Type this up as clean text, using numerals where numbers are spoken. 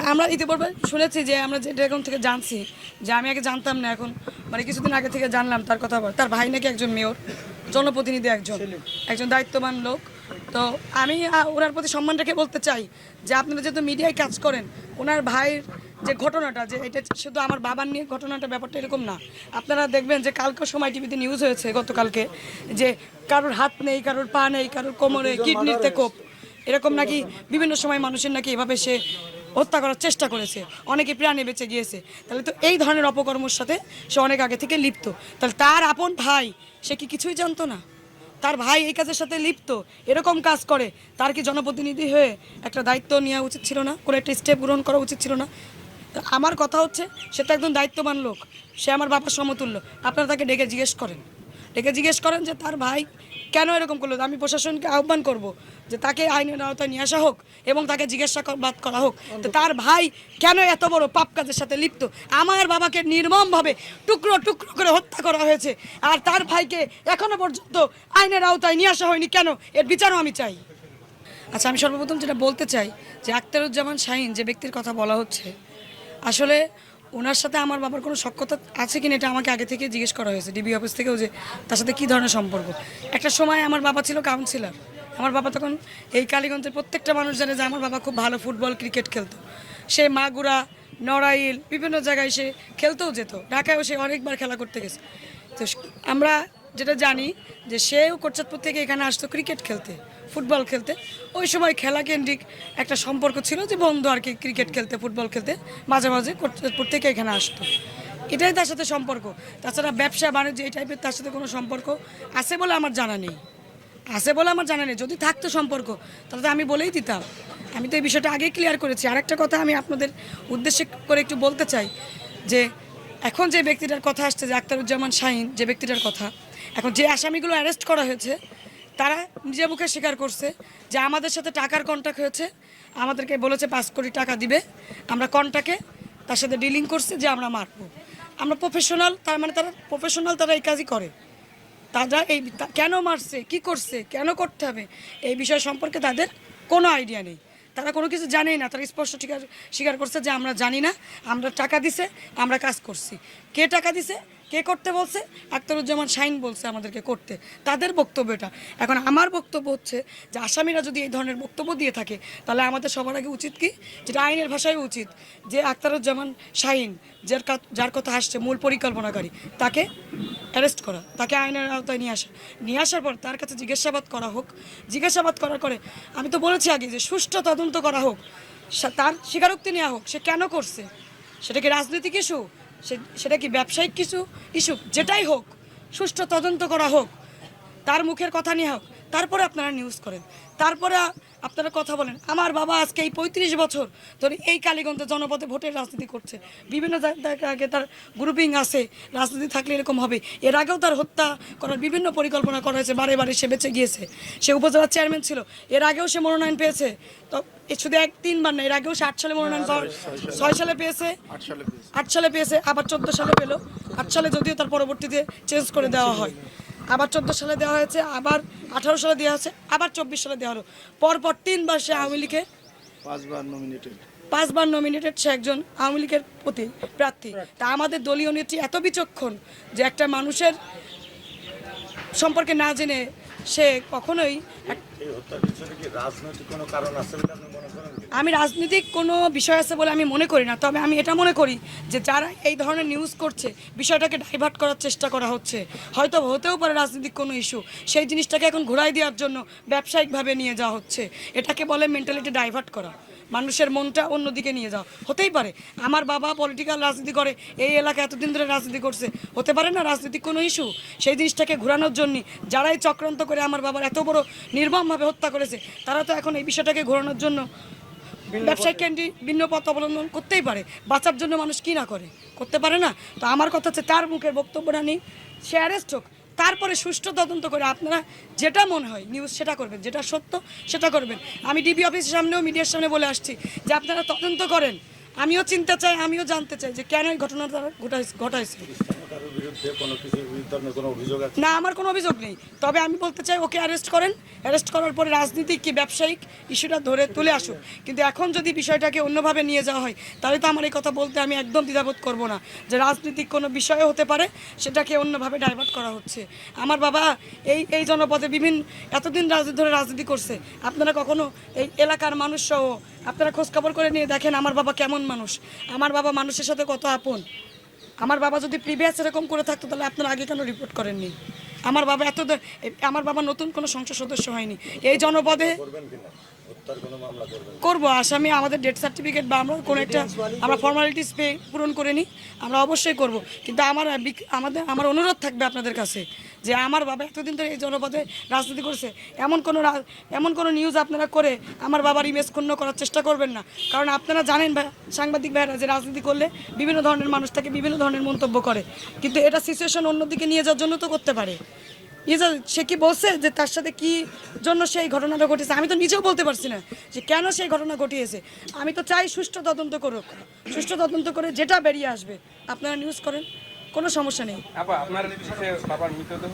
না আমরা ইতিপূর্বে শুনেছি যে আমরা যেটা এখন থেকে জানছি যে আমি আগে জানতাম না, এখন মানে কিছুদিন আগে থেকে জানলাম তার কথা। তার ভাই নাকি একজন মেয়র, জনপ্রতিনিধি, একজন দায়িত্ববান লোক। তো আমি ওনার প্রতি সম্মান রেখে বলতে চাই যে আপনারা যেহেতু মিডিয়ায় কাজ করেন, ওনার ভাইয়ের যে ঘটনাটা, যে এটা শুধু আমার বাবার নিয়ে ঘটনাটা, ব্যাপারটা এরকম না। আপনারা দেখবেন যে কালকে সময় টিভিতে নিউজ হয়েছে গতকালকে, যে কারোর হাত নেই, কারোর পা নেই, কারোর কোমরে কিডনিতে কোপ, এরকম নাকি বিভিন্ন সময় মানুষের নাকি এভাবে সে হত্যা করার চেষ্টা করেছে, অনেকে প্রাণে বেঁচে গিয়েছে। তাহলে তো এই ধরনের অপকর্মের সাথে সে অনেক আগে থেকে লিপ্ত। তাহলে তার আপন ভাই সে কি কিছুই জানতো না? তার ভাই এই কাজের সাথে লিপ্ত, এরকম কাজ করে, তার কি জনপ্রতিনিধি হয়ে একটা দায়িত্ব নেওয়া উচিত ছিল না? কোনো একটা স্টেপ গ্রহণ করা উচিত ছিল না? আমার কথা হচ্ছে, সে তো একদম দায়িত্ববান লোক, সে আমার বাবার সমতুল্য। আপনারা তাকে ডেকে জিজ্ঞেস করেন যে তার ভাই কেন এরকম করলো। আমি প্রশাসনকে আহ্বান করব যে তাকে আইনের আওতায় নিয়ে আসা হোক এবং তাকে জিজ্ঞাসাবাদ করা হোক তো তার ভাই কেন এত বড় পাপ কাজের সাথে লিপ্ত। আমার বাবাকে নির্মমভাবে টুকরো টুকরো করে হত্যা করা হয়েছে, আর তার ভাইকে এখনো পর্যন্ত আইনের আওতায় নিয়ে আসা হয়নি কেন? এর বিচারও আমি চাই। আচ্ছা, আমি সর্বপ্রথম যেটা বলতে চাই যে আখতারুজ্জামান শাহীন যে ব্যক্তির কথা বলা হচ্ছে, আসলে ওনার সাথে আমার বাবার কোনো সখ্যতা আছে কিনা এটা আমাকে আগে থেকে জিজ্ঞেস করা হয়েছে ডিবি অফিস থেকেও, যে তার সাথে কী ধরনের সম্পর্ক। একটা সময় আমার বাবা ছিল কাউন্সিলর। আমার বাবা তখন, এই কালীগঞ্জের প্রত্যেকটা মানুষ জানে যে আমার বাবা খুব ভালো ফুটবল ক্রিকেট খেলতো। সে মাগুরা, নড়াইল, বিভিন্ন জায়গায় সে খেলতেও যেত। ঢাকায়ও সে অনেকবার খেলা করতে গেছে। তো আমরা যেটা জানি যে সেও কোটচাঁদপুর থেকে এখানে আসতো ক্রিকেট খেলতে, ফুটবল খেলতে। ওই সময় খেলা কেন্দ্রিক একটা সম্পর্ক ছিল, যে বন্ধু আর কি, ক্রিকেট খেলতে, ফুটবল খেলতে মাঝে মাঝে কোটচাঁদপুর থেকে এখানে আসতো। এটাই তার সাথে সম্পর্ক। তাছাড়া ব্যবসা বাণিজ্য এই টাইপের তার সাথে কোনো সম্পর্ক আছে বলে আমার জানা নেই। যদি থাকতো সম্পর্ক তাহলে তো আমি বলেই দিতাম। আমি তো এই বিষয়টা আগেই ক্লিয়ার করেছি। আরেকটা কথা আমি আপনাদের উদ্দেশ্যে করে একটু বলতে চাই যে এখন যে ব্যক্তিটার কথা আসছে, যে আখতারুজ্জামান শাহীন যে ব্যক্তিটার কথা, এখন যে আসামিগুলো অ্যারেস্ট করা হয়েছে তারা নিজে মুখে স্বীকার করছে যে আমাদের সাথে টাকার কন্ট্যাক্ট হয়েছে, আমাদেরকে বলেছে 5 কোটি টাকা দিবে, আমরা কন্ট্যাক্টে তার সাথে ডিলিং করছি যে আমরা মারবো। আমরা প্রফেশনাল, তার মানে তারা প্রফেশনাল, তারা এই কাজই করে। তারা এই কেন মারছে, কি করছে, কেন করতে হবে, এই বিষয় সম্পর্কে তাদের কোনো আইডিয়া নেই। তারা কোনো কিছু জানেই না। তারা স্পষ্ট স্বীকার করছে যে আমরা জানি না, আমরা টাকা দিছে, আমরা কাজ করছি। কে টাকা দিছে, কে করতে বলছে? আখতারুজ্জামান শাহীন বলছে আমাদেরকে করতে। তাদের বক্তব্য এটা। এখন আমার বক্তব্য হচ্ছে যে আসামিরা যদি এই ধরনের বক্তব্য দিয়ে থাকে, তাহলে আমাদের সবার আগে উচিত কি, যেটা আইনের ভাষায় উচিত, যে আখতারুজ্জামান শাহীন যার কথা আসছে, মূল পরিকল্পনাকারী, তাকে অ্যারেস্ট করা, তাকে আইনের আওতায় নিয়ে আসার পর তার কাছে জিজ্ঞাসাবাদ করা হোক। জিজ্ঞাসাবাদ করার পরে আমি তো বলেছি আগে যে সুষ্ঠু তদন্ত করা হোক, তার স্বীকারোক্তি নেওয়া হোক, সে কেন করছে। সেটা কি রাজনৈতিক ইস্যু, সেটা কি ব্যবসায়িক কিছু ইস্যু, যেটাই হোক, সুষ্ঠু তদন্ত করা হোক, তার মুখের কথা নিয়ে হোক, তারপরে আপনারা নিউজ করেন, তারপরে আপনারা কথা বলেন। আমার বাবা আজকে এই 35 বছর ধরে এই কালীগঞ্জে জনপদে ভোটের রাজনীতি করছে। বিভিন্ন জায়গায় তার গ্রুপিং আছে, রাজনীতি থাকলে এরকম হবে। এর আগেও তার হত্যা করার বিভিন্ন পরিকল্পনা করা হয়েছে, বারে বারে সে বেঁচে গিয়েছে। সে উপজেলার চেয়ারম্যান ছিল, এর আগেও সে মনোনয়ন পেয়েছে। তো শুধু 1-3 বার না, এর আগেও সে 8 সালে মনোনয়ন পাওয়ার, 6 সালে পেয়েছে, 8 সালে পেয়েছে, আবার 14 সালে পেলো। 8 সালে যদিও তার পরবর্তীতে চেঞ্জ করে দেওয়া হয়, আবার 14 সালে দেওয়া হয়েছে, আবার 18 সালে দেওয়া হয়েছে, আবার 24 সালে দেওয়া হলো। পরপর 3 বার সে আওয়ামী লীগের 5 বার নমিনেটেড। সে একজন আওয়ামী লীগের প্রতি প্রার্থী। তা আমাদের দলীয় নেত্রী এত বিচক্ষণ যে একটা মানুষের সম্পর্কে না জেনে সে কখনোই, আমি রাজনৈতিক কোনো বিষয় আছে বলে আমি মনে করি না। তবে আমি এটা মনে করি যে যারা এই ধরনের নিউজ করছে, বিষয়টাকে ডাইভার্ট করার চেষ্টা করা হচ্ছে। হয়তো হতেও পারে রাজনৈতিক কোনো ইস্যু, সেই জিনিসটাকে এখন ঘোরাই দেওয়ার জন্য ব্যবসায়িকভাবে নিয়ে যাওয়া হচ্ছে। এটাকে বলে মেন্টালিটি ডাইভার্ট করা, মানুষের মনটা অন্যদিকে নিয়ে যাওয়া। হতেই পারে আমার বাবা পলিটিক্যাল রাজনীতি করে, এই এলাকায় এতদিন ধরে রাজনীতি করছে, হতে পারে না রাজনৈতিক কোনো ইস্যু। সেই জিনিসটাকে ঘোরানোর জন্য যারাই চক্রান্ত করে আমার বাবার এত বড় নির্মমভাবে হত্যা করেছে, তারা তো এখন এই বিষয়টাকে ঘোরানোর জন্য ব্যবসায়িক কেন্দ্রিক ভিন্ন পথ অবলম্বন করতেই পারে। বাঁচার জন্য মানুষ কি না করতে পারে না? তো আমার কথা হচ্ছে তার মুখের বক্তব্যটা নিই, সে অ্যারেস্ট হোক, তারপরে সুষ্ঠু তদন্ত করে আপনারা যেটা মনে হয় নিউজ সেটা করবেন, যেটা সত্য সেটা করবেন। আমি ডিবি অফিসের সামনেও মিডিয়ার সামনে বলে আসছি যে আপনারা তদন্ত করেন, আমিও চিনতে চাই, আমিও জানতে চাই যে কেন এই ঘটনাটা ঘটাইছে। কারোর বিরুদ্ধে কোনো কিছু ধরনের কোনো অভিযোগ আছে? না, আমার কোনো অভিযোগ নেই, তবে আমি বলতে চাই ওকে অ্যারেস্ট করেন, অ্যারেস্ট করার পরে রাজনীতিক কি ব্যবসায়িক ইস্যুটা ধরে তুলে আসুক। কিন্তু এখন যদি বিষয়টাকে অন্যভাবে নিয়ে যাওয়া হয় তাহলে তো আমার এই কথা বলতে আমি একদম দ্বিধাবোধ করব না যে রাজনীতিক কোনো বিষয় হতে পারে, সেটাকে অন্যভাবে ডাইভার্ট করা হচ্ছে। আমার বাবা এই জনপদে এতদিন ধরে রাজনীতি করছে। আপনারা কখনো এই এলাকার মানুষ সহ আপনারা খোঁজখবর করে নিয়ে দেখেন আমার বাবা কেমন মানুষ, আমার বাবা মানুষের সাথে কত আপন। আমার বাবা যদি প্রিভিয়াস এরকম করে থাকতো তাহলে আপনারা আগে কেন রিপোর্ট করেননি? আমার বাবা আমার বাবা নতুন কোনো সংসদ সদস্য হয়নি। এই জনপদে করবো, আসামি আমাদের ডেথ সার্টিফিকেট বা আমরা কোনো একটা আমরা ফর্মালিটিস পূরণ করে নিই, আমরা অবশ্যই করব। কিন্তু আমার অনুরোধ থাকবে আপনাদের কাছে যে আমার বাবা এতদিন ধরে এই জনপদে রাজনীতি করছে, এমন কোনো নিউজ আপনারা করে আমার বাবার ইমেজ ক্ষুণ্ণ করার চেষ্টা করবেন না। কারণ আপনারা জানেন সাংবাদিক ভাইরা যে রাজনীতি করলে বিভিন্ন ধরনের মানুষ তাকে বিভিন্ন ধরনের মন্তব্য করে, কিন্তু এটা সিচুয়েশন অন্যদিকে নিয়ে যাওয়ার জন্য তো করতে পারে। সে কি বলছে যে তার সাথে কি জন্য সেই ঘটনাটা ঘটেছে? আমি তো নিজেও বলতে পারছি না যে কেন সেই ঘটনা ঘটিয়েছে। আমি তো চাই সুষ্ঠু তদন্ত করুক, সুষ্ঠু তদন্ত করে যেটা বেরিয়ে আসবে আপনারা নিউজ করেন, কোনো সমস্যা নেই। আপনার বাবার মৃতদেহ